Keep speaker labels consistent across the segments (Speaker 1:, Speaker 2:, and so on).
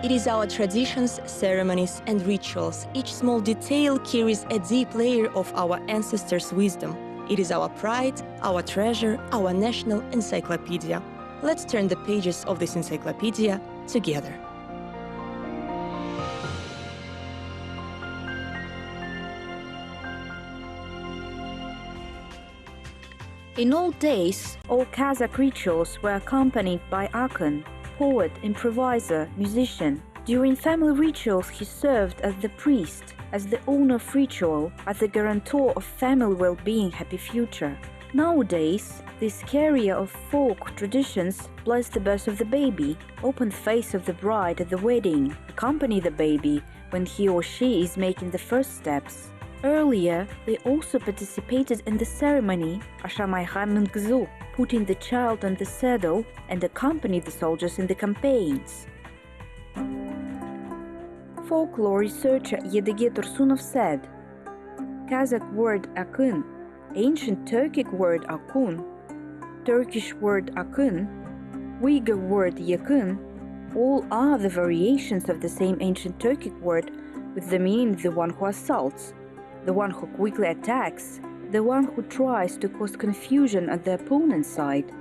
Speaker 1: It is our traditions, ceremonies, and rituals. Each small detail carries a deep layer of our ancestors' wisdom. It is our pride, our treasure, our national encyclopedia. Let's turn the pages of this encyclopedia together.
Speaker 2: In old days, all Kazakh rituals were accompanied by Akyn, poet, improviser, musician. During family rituals, he served as the priest, as the owner of ritual, as the guarantor of family well-being, happy future. Nowadays, this carrier of folk traditions bless the birth of the baby, open the face of the bride at the wedding, accompany the baby when he or she is making the first steps. Earlier, they also participated in the ceremony putting the child on the saddle and accompany the soldiers in the campaigns. Folklore researcher Jibek Tursunov said, Kazakh word Akyn, ancient Turkic word Akun, Turkish word Akyn, Uyghur word Yakın, all are the variations of the same ancient Turkic word with the meaning the one who assaults, the one who quickly attacks, the one who tries to cause confusion at the opponent's side.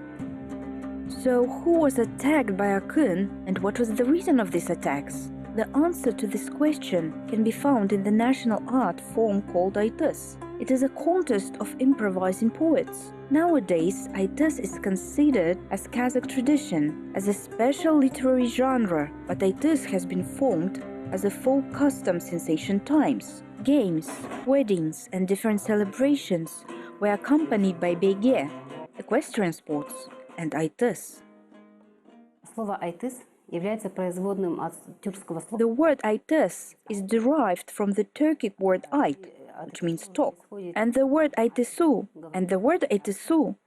Speaker 2: So, who was attacked by Akyn and what was the reason of these attacks? The answer to this question can be found in the national art form called AITYS. It is a contest of improvising poets. Nowadays, AITYS is considered as Kazakh tradition, as a special literary genre, but AITYS has been formed as a folk custom since ancient times. Games, weddings, and different celebrations were accompanied by bege, equestrian sports, and AITYS. The word AITYS is derived from the Turkic word ait, which means talk, and the word AITYSU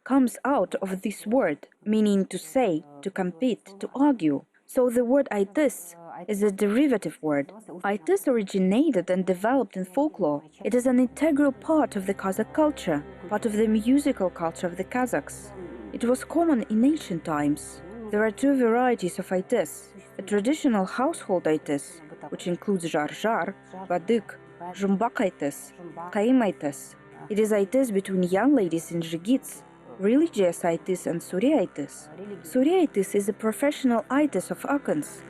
Speaker 2: comes out of this word, meaning to say, to compete, to argue. So the word AITYS is a derivative word. AITYS originated and developed in folklore. It is an integral part of the Kazakh culture, part of the musical culture of the Kazakhs. It was common in ancient times. There are two varieties of AITYS. A traditional household AITYS, which includes jar-jar, vadyk, zhumbak AITYS, qaim AITYS. It is AITYS between young ladies in Zhigits, religious AITYS and Suri AITYS. Suri AITYS is a professional AITYS of Akyns.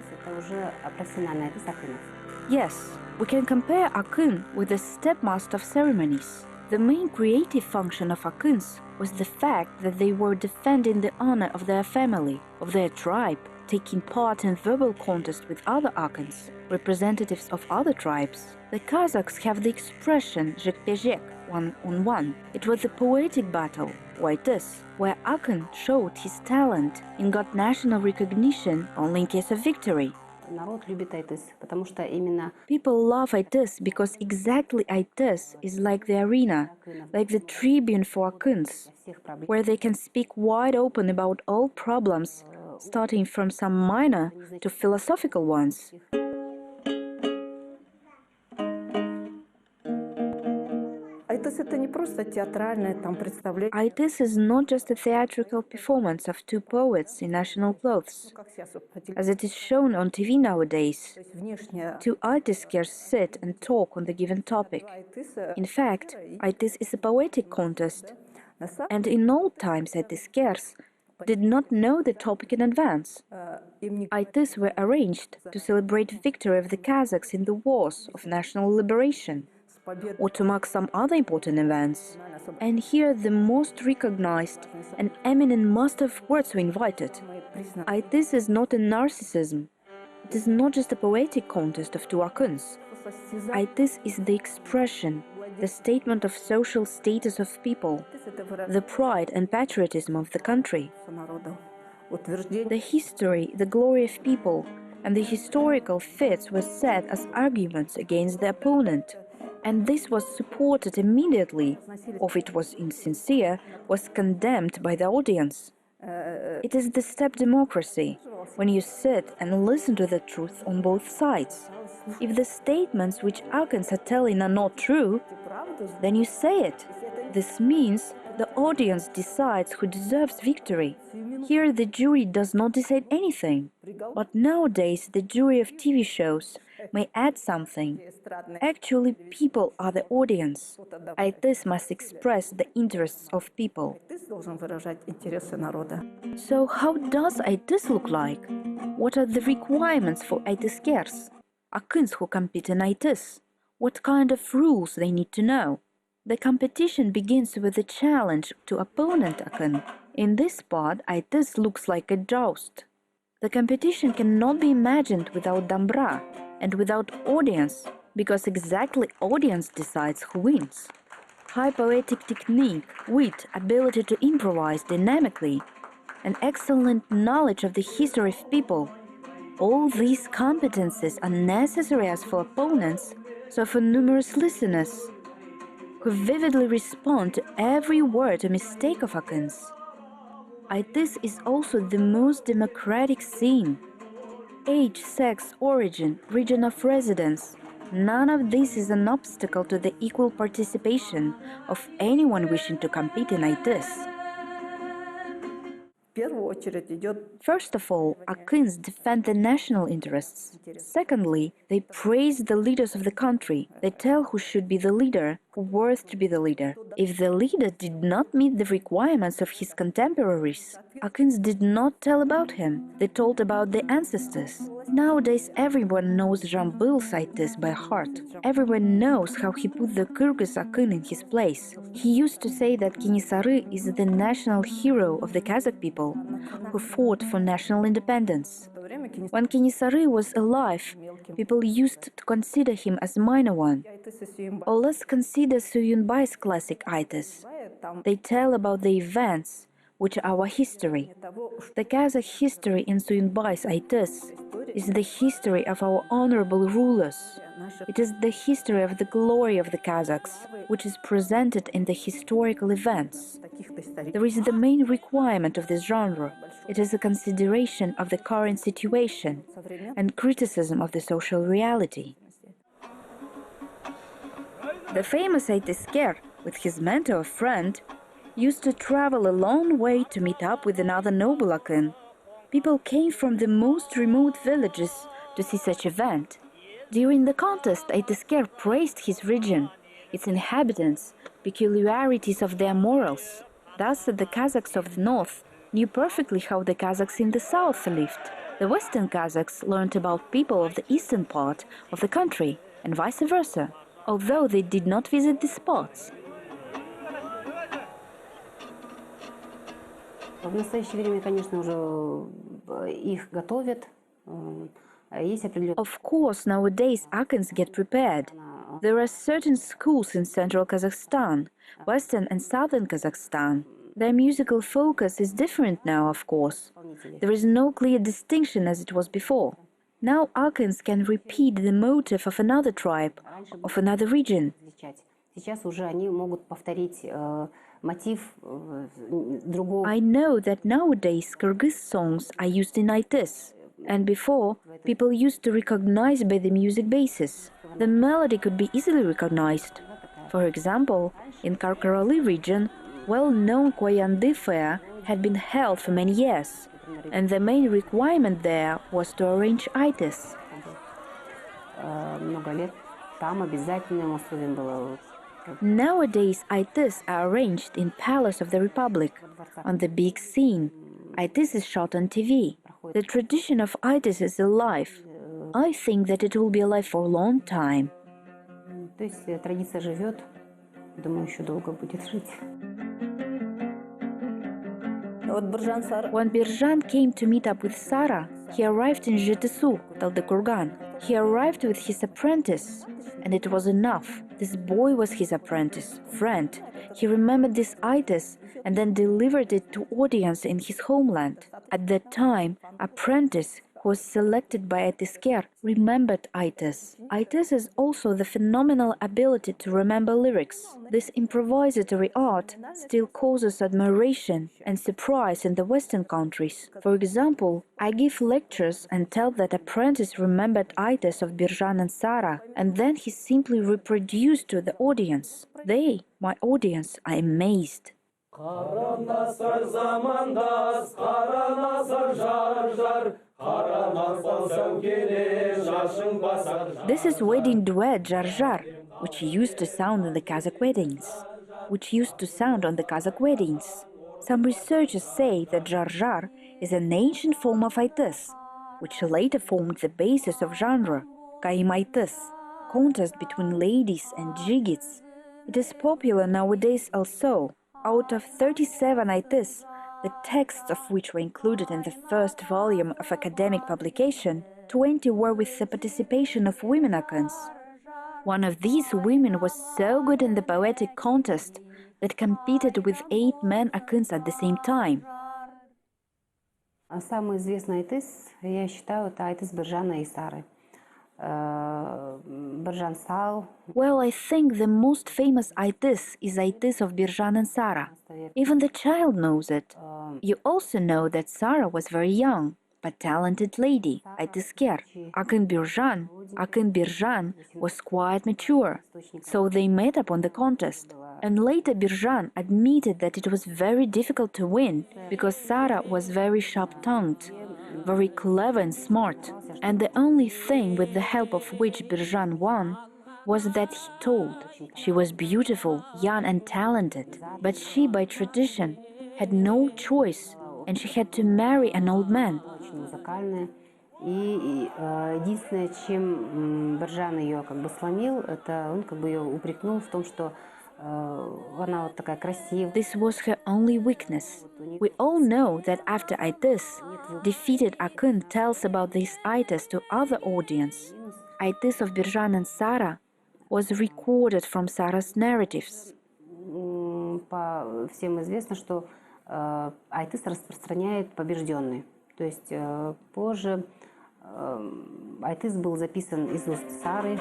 Speaker 2: Yes, we can compare Akyn with the stepmaster of ceremonies. The main creative function of Akyns was the fact that they were defending the honor of their family, of their tribe, taking part in verbal contests with other Akyns, representatives of other tribes. The Kazakhs have the expression Jibek, one-on-one. It was a poetic battle, AITYS, where Akyn showed his talent and got national recognition only in case of victory. People love AITYS because exactly AITYS is like the arena, like the tribune for Akyns, where they can speak wide open about all problems, starting from some minor to philosophical ones. AITYS is not just a theatrical performance of two poets in national clothes, as it is shown on TV nowadays. Two AITYSkers sit and talk on the given topic. In fact, AITYS is a poetic contest, and in old times AITYSkers did not know the topic in advance. AITYS were arranged to celebrate victory of the Kazakhs in the wars of national liberation, or to mark some other important events. And here the most recognized and eminent master of words were invited. AITYS is not a narcissism. It is not just a poetic contest of two Akyns. AITYS is the expression, the statement of social status of people, the pride and patriotism of the country, the history, the glory of people, and the historical facts were set as arguments against the opponent. And this was supported immediately, or if it was insincere, was condemned by the audience. It is the step democracy, when you sit and listen to the truth on both sides. If the statements which Akyns are telling are not true, then you say it. This means the audience decides who deserves victory. Here the jury does not decide anything. But nowadays the jury of TV shows may add something. Actually, people are the audience. AITYS must express the interests of people. So how does AITYS look like? What are the requirements for AITYSers? Akyns who compete in AITYS? What kind of rules they need to know? The competition begins with a challenge to opponent Akyn. In this part, AITYS looks like a joust. The competition cannot be imagined without dambra and without audience, because exactly audience decides who wins. High poetic technique, wit, ability to improvise dynamically, an excellent knowledge of the history of people. All these competencies are necessary as for opponents, so for numerous listeners, who vividly respond to every word or mistake of Akyns. AITYS is also the most democratic scene. Age, sex, origin, region of residence, none of this is an obstacle to the equal participation of anyone wishing to compete in AITYS. First of all, Akyns defend the national interests. Secondly, they praise the leaders of the country. They tell who should be the leader, who worth to be the leader. If the leader did not meet the requirements of his contemporaries, Akyns did not tell about him. They told about the ancestors. Nowadays, everyone knows Jambyl's AITYS by heart. Everyone knows how he put the Kyrgyz Akyn in his place. He used to say that Kenisary is the national hero of the Kazakh people, who fought for national independence. When Kenisary was alive, people used to consider him as minor one. Or let's consider Suyunbai's classic AITYS. They tell about the events, which are our history. The Kazakh history in Suyunbai's AITYS is the history of our honorable rulers. It is the history of the glory of the Kazakhs, which is presented in the historical events. There is the main requirement of this genre. It is a consideration of the current situation and criticism of the social reality. The famous AITYSker, with his mentor or friend, used to travel a long way to meet up with another noble Akyn. People came from the most remote villages to see such event. During the contest, AITYSker praised his region, its inhabitants, peculiarities of their morals. Thus, the Kazakhs of the north knew perfectly how the Kazakhs in the south lived. The western Kazakhs learned about people of the eastern part of the country, and vice versa, although they did not visit the spots.
Speaker 3: В настоящее время, конечно, уже их готовят.
Speaker 2: Of course, nowadays Akyns get prepared. There are certain schools in central Kazakhstan, western and southern Kazakhstan. Their musical focus is different now, of course. There is no clear distinction as it was before. Now Akyns can repeat the motive of another tribe, of another region.
Speaker 3: Сейчас уже они могут повторить мотив другого.
Speaker 2: I know that nowadays Kyrgyz songs are used in AITYS, and before, people used to recognize by the music basis. The melody could be easily recognized. For example, in Karkarali region, well-known Koyandy fair had been held for many years, and the main requirement there was to arrange AITYS.
Speaker 3: Много лет там обязательным условием было.
Speaker 2: Nowadays, AITYS are arranged in Palace of the Republic, on the big scene. AITYS is shot on TV. The tradition of AITYS is alive. I think that it will be alive for a long time.
Speaker 3: То есть традиция живет, думаю, еще долго будет жить.
Speaker 2: When Birjan came to meet up with Sara, he arrived in Zhetesu, Taldykurgan. He arrived with his apprentice, and it was enough. This boy was his apprentice, friend. He remembered this AITYS and then delivered it to audience in his homeland. At that time, apprentice, who was selected by AITYSker, remembered AITYS. AITYS is also the phenomenal ability to remember lyrics. This improvisatory art still causes admiration and surprise in the Western countries. For example, I give lectures and tell that apprentice remembered AITYS of Birjan and Sara, and then he simply reproduced to the audience. They, my audience, are amazed. This is wedding duet Jar Jar, which used to sound in the Kazakh weddings. Some researchers say that Jar Jar is an ancient form of AITYS, which later formed the basis of genre, AITYS, contest between ladies and jigits. It is popular nowadays also. Out of 37 AITYS, the texts of which were included in the first volume of academic publication, 20 were with the participation of women Akyns. One of these women was so good in the poetic contest that competed with 8 men Akyns at the same time.
Speaker 3: Самый известный айтыс, я считаю, это айтыс Биржана и Сары. Биржан Сал.
Speaker 2: Well, I think the most famous AITYS is AITYS of Birjan and Sara. Even the child knows it. You also know that Sara was very young, but talented lady, AITYSker. Akyn Birjan was quite mature, so they met up on the contest. And later Birjan admitted that it was very difficult to win, because Sara was very sharp-tongued, very clever and smart. And the only thing with the help of which Birjan won was that he told she was beautiful, young and talented, but she, by tradition, had no choice, and she had to marry an old man.
Speaker 3: И единственное, чем Биржан ее сломил, это он ее упрекнул в том, что она вот такая красивая.
Speaker 2: This was her only weakness. We all know that after AITYS, defeated Akyn tells about this AITYS to other audience. AITYS of Birjan and Sara was recorded from Sara's narratives.
Speaker 3: Всем известно, что AITYS распространяет побежденный. То есть позже AITYS был записан из уст Сары.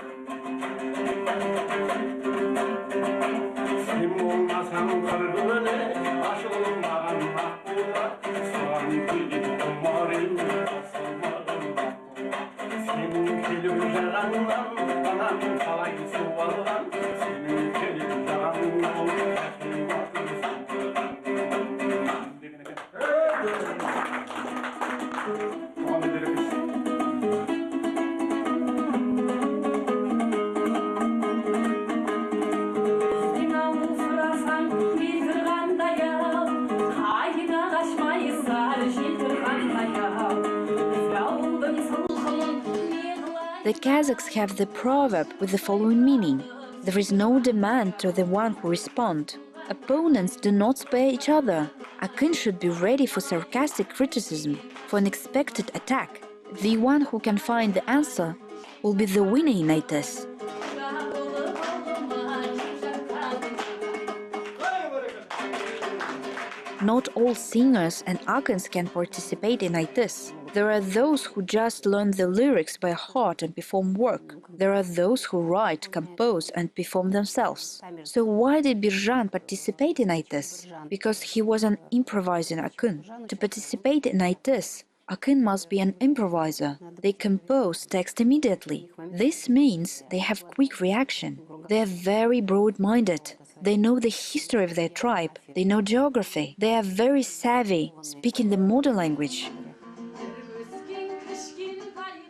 Speaker 2: The Kazakhs have the proverb with the following meaning: there is no demand to the one who responds. Opponents do not spare each other. Akyn should be ready for sarcastic criticism, for an expected attack. The one who can find the answer will be the winner in AITYS. Not all singers and Akyns can participate in AITYS. There are those who just learn the lyrics by heart and perform work. There are those who write, compose and perform themselves. So why did Birjan participate in AITYS? Because he was an improvising Akyn. To participate in AITYS, Akyn must be an improviser. They compose text immediately. This means they have quick reaction. They are very broad-minded. They know the history of their tribe. They know geography. They are very savvy, speaking the modern language.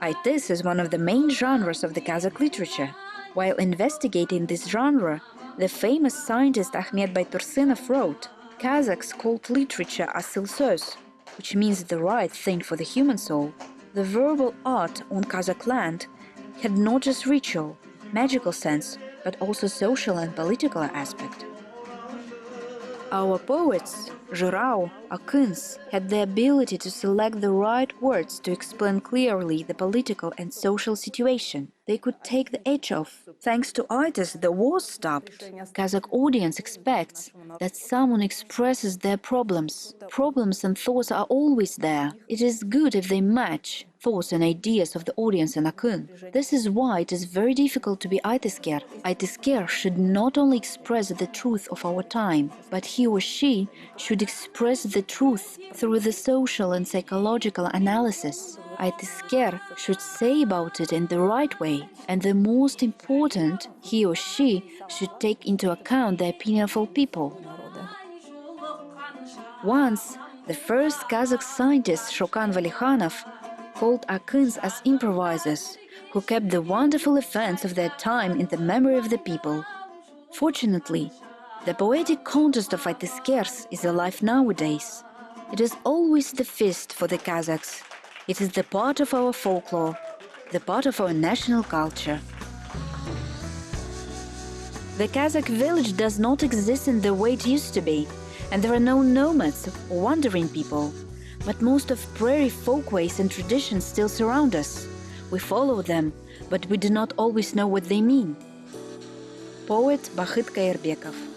Speaker 2: AITYS is one of the main genres of the Kazakh literature. While investigating this genre, the famous scientist Ahmet Baytursunov wrote, "Kazakhs called literature asıl söz, which means the right thing for the human soul. The verbal art on Kazakh land had not just ritual, magical sense, but also social and political aspect." Our poets, Jurau, Akyns, had the ability to select the right words to explain clearly the political and social situation. They could take the edge off. Thanks to AITYS, the war stopped. Kazakh audience expects that someone expresses their problems. Problems and thoughts are always there. It is good if they match thoughts and ideas of the audience and Akyn. This is why it is very difficult to be AITYSker. AITYSker should not only express the truth of our time, but he or she should express the truth through the social and psychological analysis. AITYSker should say about it in the right way, and the most important, he or she should take into account the opinion of all people. Once, the first Kazakh scientist Shokan Valikhanov called Akyns as improvisers, who kept the wonderful events of their time in the memory of the people. Fortunately, the poetic contest of AITYS is alive nowadays. It is always the feast for the Kazakhs. It is the part of our folklore, the part of our national culture. The Kazakh village does not exist in the way it used to be, and there are no nomads or wandering people. But most of prairie folkways and traditions still surround us. We follow them, but we do not always know what they mean. Poet Bakhyt Kairbekov.